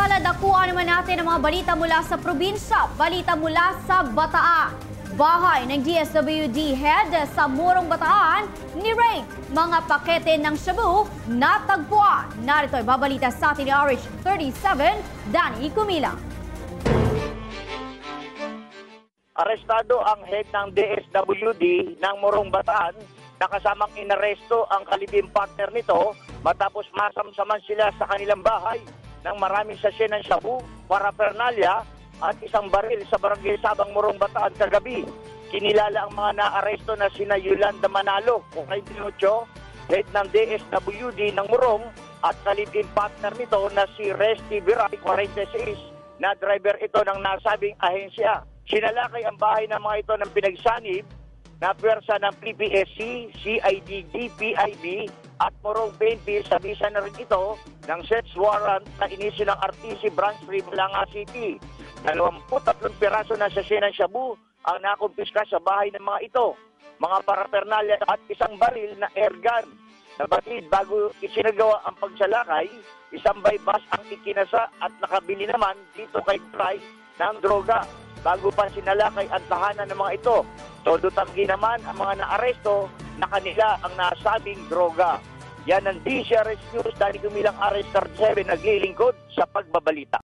Samantala, dakuan naman natin ang mga balita mula sa probinsya. Balita mula sa Bataan. Bahay ng DSWD head sa Morong Bataan ni Raid. Mga pakete ng shabu natagpuan. Narito ay babalita sa atin ni RH37, Danny Cumila. Arestado ang head ng DSWD ng Morong Bataan na kasamang inaresto ang kalibing partner nito matapos masamsaman sila sa kanilang bahay ng maraming sachet ng shabu, paraphernalia at isang baril sa barangay Sabang Morong Bataan kagabi. Kinilala ang mga naaresto na sina Yolanda Manalo, 48, head ng DSWD ng Morong at kalibing partner nito na si Resty Viray, 46, na driver ito ng nasabing ahensya. Sinalakay ang bahay ng mga ito ng pinagsanib na pwersa ng PPSC, CIDG, PIB at Morong PNP. Sa bisa na rin ito ng search warrant na inisyu ng RTC Branch 3 Balanga City. 23 piraso na sachet ng shabu ang nakumpiska sa bahay ng mga ito. Mga paraphernalia at isang baril na airgun. Nabatid bago isinagawa ang pagsalakay, isang bypass ang ikinasa at nakabili naman dito kay Bray ng droga. Bago pa sinalakay ang tahanan ng mga ito. Todo tanggi naman ang mga naaresto na kanila ang nasabing droga. Yan ang DCRH News, Danny Cumilang RH37 naglilingkod sa pagbabalita.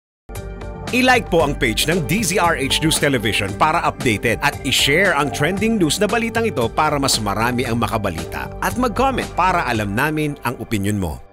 I-like po ang page ng DZRH News Television para updated at i-share ang trending news na balitang ito para mas marami ang makabalita. At mag-comment para alam namin ang opinion mo.